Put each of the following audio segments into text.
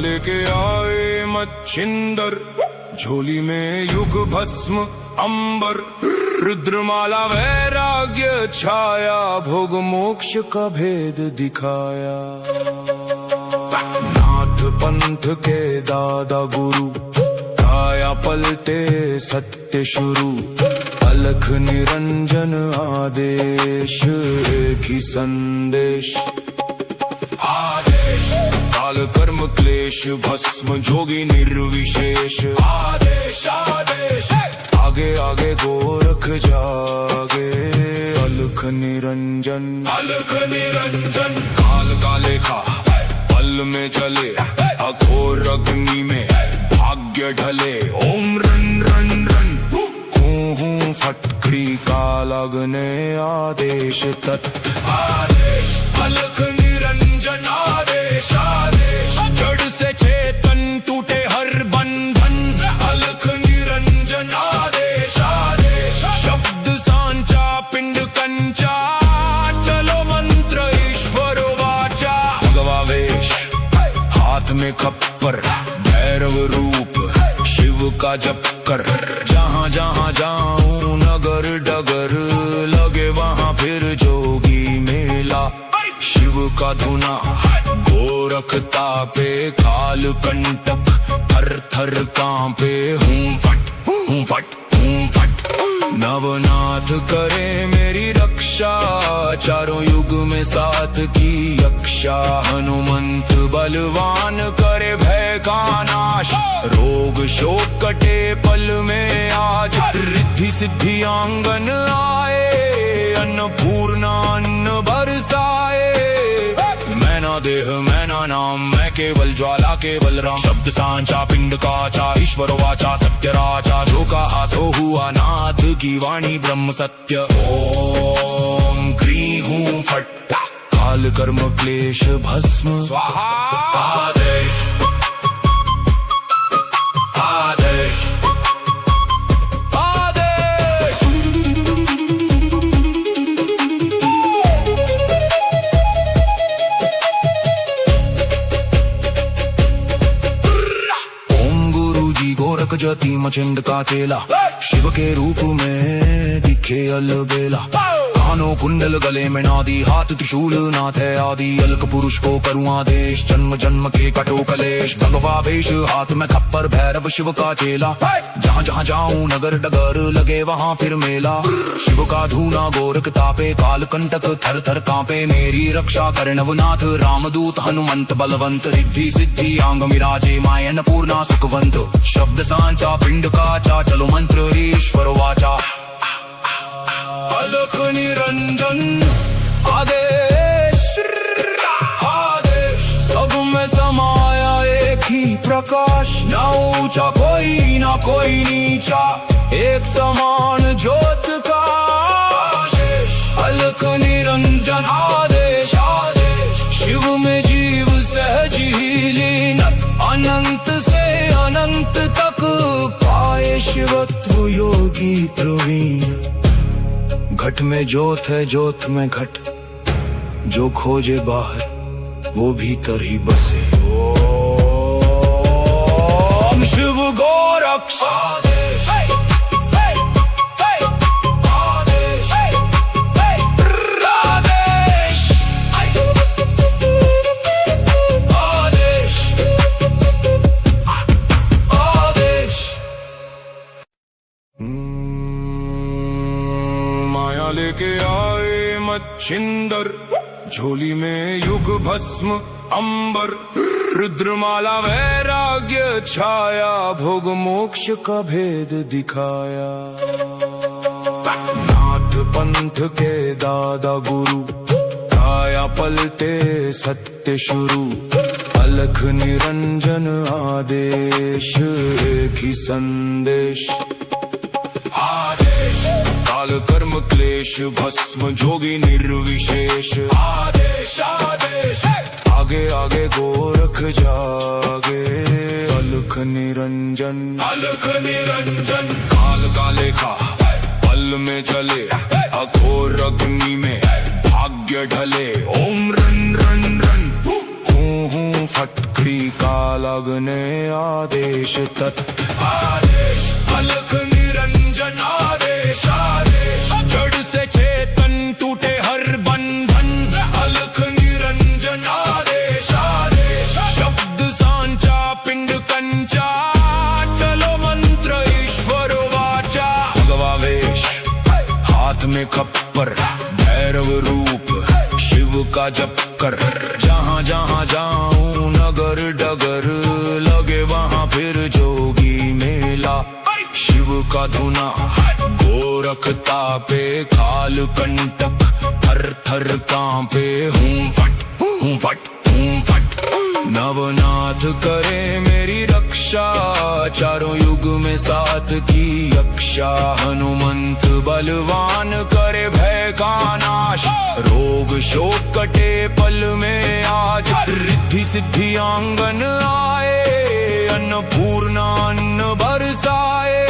लेके आए मच्छिंदर, झोली में युग भस्म अंबर, रुद्रमाला वैराग्य छाया, भोग मोक्ष का भेद दिखाया। नाथ पंथ के दादा गुरु, काया पलटे सत्य शुरू, अलख निरंजन आदेश, एक ही संदेश। आदेश काल कर्म क्लेश भस्म जोगी निर्विशेष, आदेश आदेश आगे आगे गोरख जागे, अलख निरंजन अलख निरंजन। काल का लेखा पल में चले, अघोर अग्नि में भाग्य ढले, ओम रन रन रन हूँ फटकरी का लगने आदेश तत्। आदेश अलख निरंजन आदेश आदेश, जड़ से चेतन टूटे हर बंधन, अलख निरंजन आदेश आदेश, शब्द सांचा पिंड कंचा, चलो मंत्र ईश्वर वाचा। भगवा वेश हाथ में खप्पर, भैरव रूप शिव का जप कर, जहाँ जहाँ जाऊं नगर डगर, लगे वहाँ फिर जोगी मेला, शिव का धुना गोरखता पे, काल कंटक थर थर कांपे, हूँ फट हूँ फट हूँ फट। नवनाथ करे मेरी रक्षा, चारों युग में साथ की यक्षा, हनुमंत बलवान करे भय का नाश, रोग शोक कटे पल में आज, रिद्धि सिद्धि आंगन आए, अन्नपूर्णा अन्न बरसाए। मैना देह मैना नाम, मैं केवल ज्वाला केवल राम, शब्द सांचा पिंड काचा, ईश्वर वाचा सत्य राजा, जो कहा सो हुआ, नाथ की वाणी ब्रह्म सत्य। ओम क्री हूँ फट, काल कर्म क्लेश भस्म स्वाहा। आदेश आदेश आदेश। ओम गुरु जी गोरख जति मचिंद का चेला, शिव के रूप में दिखे अलबेला, कानों कुंडल गले में नादी, हाथ त्रिशूल नाथ है आदि, अलक पुरुष को करूँ आदेश, जन्म जन्म के कटो कलेश, भगवा वेश हाथ में खप्पर, भैरव शिव का चेला, जहाँ जहाँ जाऊं नगर डगर, लगे वहाँ फिर मेला, शिव का धूना गोरख तापे, काल कंटक थर थर कांपे, मेरी रक्षा करे नवनाथ, रामदूत हनुमंत बलवंत, रिद्धि सिद्धि आंग मिराजे, मायन पूर्णा सुखवंत, शब्द सांचा पिंड काचा, चलो मंत्र ईश्वर वाचा। अलख निरंजन आदेश आदेश, सब में समाया एक ही प्रकाश, ना ऊंचा कोई ना कोई नीचा, एक समान ज्योत का आशीष, अलख निरंजन आदेश आदेश, शिव में जीव सहज ही लीन, अनंत से अनंत तक पाए शिवत्व योगी प्रवीण। घट में ज्योत है ज्योत में घट, जो खोजे बाहर वो भीतर ही बसे। ओम शिव गोरक्ष आदेश आदेश आदेश आदेश। माया लेके आए मच्छिंदर, झोली में युग भस्म अंबर, रुद्रमाला वैराग्य छाया, भोग मोक्ष का भेद दिखाया। नाथ पंथ के दादा गुरु, काया पलटे सत्य शुरू, अलख निरंजन आदेश, एक ही संदेश। आदेश काल कर्म क्लेश भस्म जोगी निर्विशेष, आदेश आदेश आगे आगे गोरख जागे, अलख निरंजन अलख निरंजन। काल का लेखा पल में चले, अघोर अग्नि में भाग्य ढले, ओम रन रन रन हूँ फटकरी का लगने आदेश तत् आदेश अलख निरंजन आदेश आदेश जड़ से चेतन टूटे हर बंधन अलख निरंजन आदेश आदेश शब्द सांचा पिंड कंचा चलो मंत्र ईश्वर वाचा भगवावेश हाथ में खप्पर भैरव रूप शिव का जप कर जहाँ जहाँ जाऊं नगर डगर लगे वहाँ फिर जोगी मेला शिव का धुना गोरख तापे काल कंटक थर थर कांपे हूँ फट हूँ फट हूँ फट नवनाथ करे मेरी रक्षा चारों युग में साथ की यक्षा हनुमंत बलवान करे भय का नाश रोग शोक कटे पल में आज रिद्धि सिद्धि आंगन आए अन्नपूर्णा अन्न बरसाए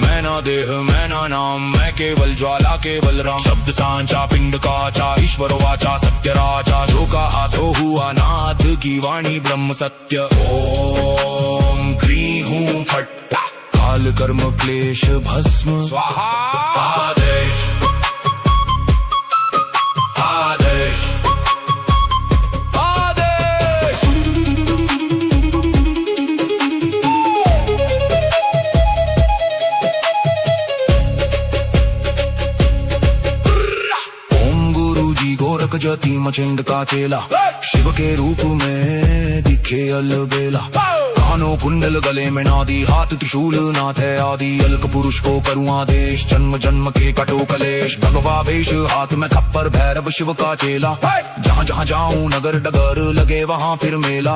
मैना देह मैना नाम मैं केवल ज्वाला केवल राम शब्द सांचा पिंड काचा ईश्वर वाचा सत्य राजा जो कहा सो हुआ नाथ की वाणी ब्रह्म सत्य ओम क्री हूँ फट काल कर्म क्लेश भस्म स्वाहा आदेश आदेश आदेश ओम गुरु जी गोरख जति मचिंड का चेला शिव के रूप में दिखे अलबेला कानों कुंडल गले में नादी हाथ त्रिशूल नाथ है आदि अलक पुरुष को करूँ आदेश जन्म जन्म के कटो कलेश भगवा वेश हाथ में खप्पर भैरव शिव का चेला जहाँ जहाँ जाऊं नगर डगर लगे वहाँ फिर मेला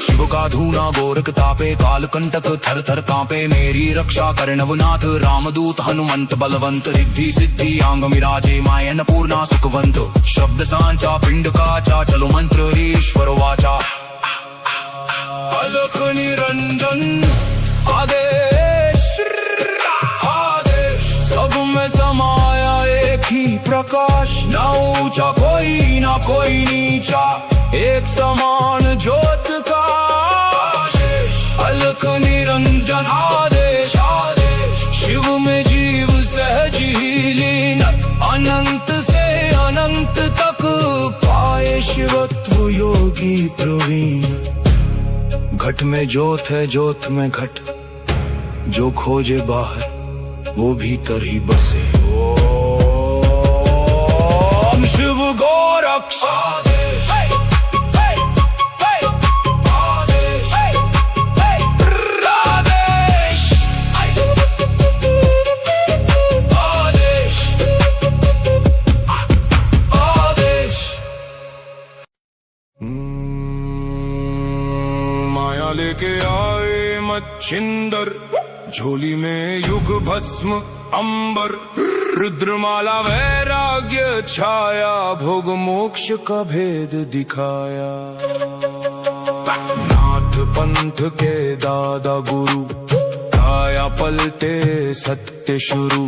शिव का धूना गोरख तापे काल कंटक थर थर कांपे मेरी रक्षा करे नवनाथ रामदूत हनुमंत बलवंत रिद्धि सिद्धि आंग मिराजे मायन पूर्णा सुखवंत शब्द सांचा पिंड काचा चलो मंत्र ईश्वर वाचा अलख निरंजन आदेश आदेश सब में समाया एक ही प्रकाश ना ऊंचा कोई ना कोई नीचा एक समान ज्योत का आशीष अलख निरंजन आदेश आदेश शिव में जीव सहज ही लीन अनंत से अनंत तक पाए शिवत्व योगी प्रवीण घट में ज्योत है ज्योत में घट जो खोजे बाहर वो भीतर ही बसे ओम शिव गोरक्ष आदेश आदेश आदेश आदेश माया लेके आए मच्छिंदर झोली में युग भस्म अंबर रुद्रमाला वैराग्य छाया भोग मोक्ष का भेद दिखाया नाथ पंथ के दादा गुरु काया पलटे सत्य शुरू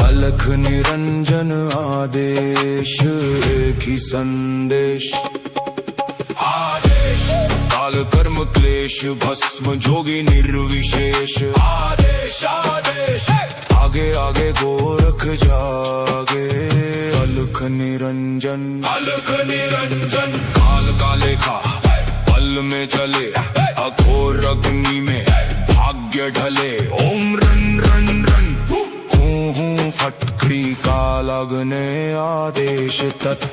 अलख निरंजन आदेश एक ही संदेश आदेश काल कर्म क्लेश भस्म जोगी निर्विशेष आदेश आदेश आगे आगे गोरख जागे अलख निरंजन काल का लेखा पल में चले अघोर अग्नि में भाग्य ढले ओम रन रन रन हूँ फटकरी का लगने आदेश तत्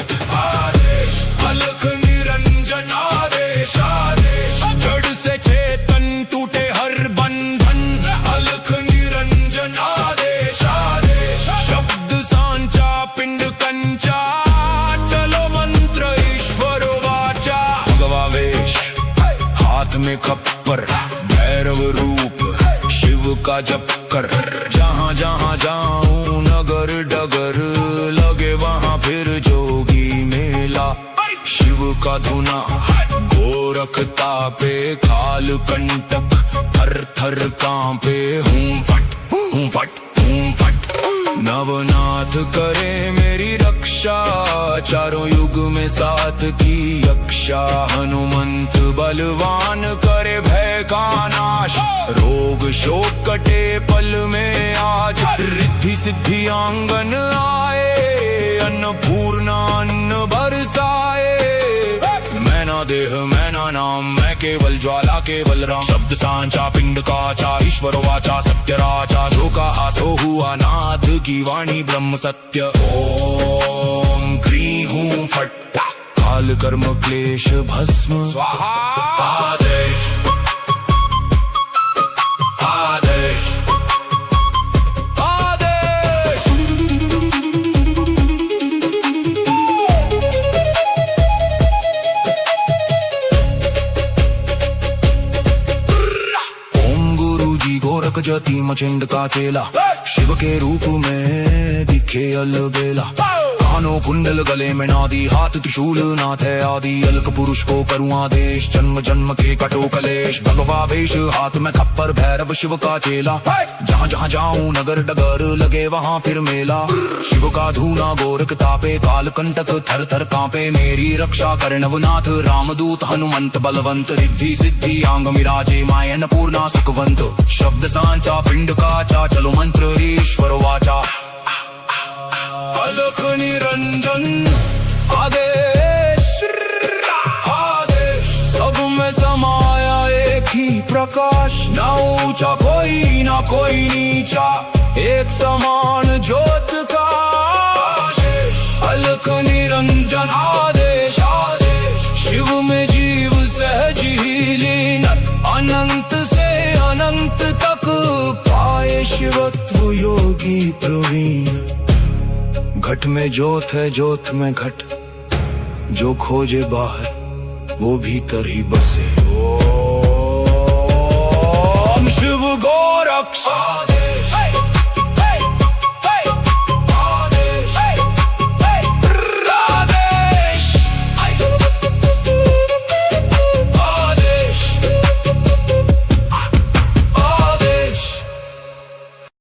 आदेश अलख निरंजन आदेश आदेश जड़ से चेतन टूटे हर बंधन अलख निरंजन आदेश आदेश शब्द सांचा पिंड कंचा चलो मंत्र ईश्वर वाचा भगवावेश हाथ में खप्पर भैरव रूप शिव का जप कर जहाँ जहाँ जाऊं नगर डगर लगे वहाँ फिर जोगी मेला शिव का धुना गोरख तापे काल कंटक थर थर कांपे हूँ फट नवनाथ करे मेरी रक्षा, चारों युग में साथ की यक्षा। हनुमंत बलवान करे भय का नाश, रोग शोक कटे पल में आज। रिद्धि सिद्धि आंगन आए, अन्नपूर्णा अन्न बरसाए। मैं ना देह मैं ना नाम, मैं केवल ज्वाला केवल राम। शब्द सांचा पिंड काचा, ईश्वर वाचा सत्य राजा। जो कहा सो हुआ, नाथ की वाणी ब्रह्म सत्य। ओम क्री हूँ फट, काल कर्म क्लेश भस्म स्वाहा। आदेश आदेश आदेश। ओम गुरु जी गोरख जति मचिंड का चेला, शिव के रूप में दिखे अलबेला। कानों कुंडल गले में नादी, हाथ त्रिशूल नाथ है आदि। अलक पुरुष को करूँ आदेश, जन्म जन्म के कटो कलेश। भगवा वेश हाथ में खप्पर, भैरव शिव का चेला। जहाँ जहाँ जाऊँ नगर डगर, लगे वहाँ फिर मेला। शिव का धूना गोरख तापे, काल कंटक थर थर कांपे। मेरी रक्षा करे नवनाथ, रामदूत हनुमंत बलवंत। रिद्धि सिद्धि आंग मिराजे, माय अन्नपूर्णा सुखवंत। शब्द सांचा पिंड काचा, चलो मंत्र ईश्वर वाचा। अलख निरंजन आदेश आदेश। सब में समाया एक ही प्रकाश, ना ऊंचा कोई ना कोई नीचा। एक समान ज्योत का आशीष। अलख निरंजन आदेश आदेश। शिव में जीव सहज ही लीन, अनंत से अनंत तक पाए शिवत्व योगी प्रवीण। घट में ज्योत है ज्योत में घट, जो खोजे बाहर वो भीतर ही बसे।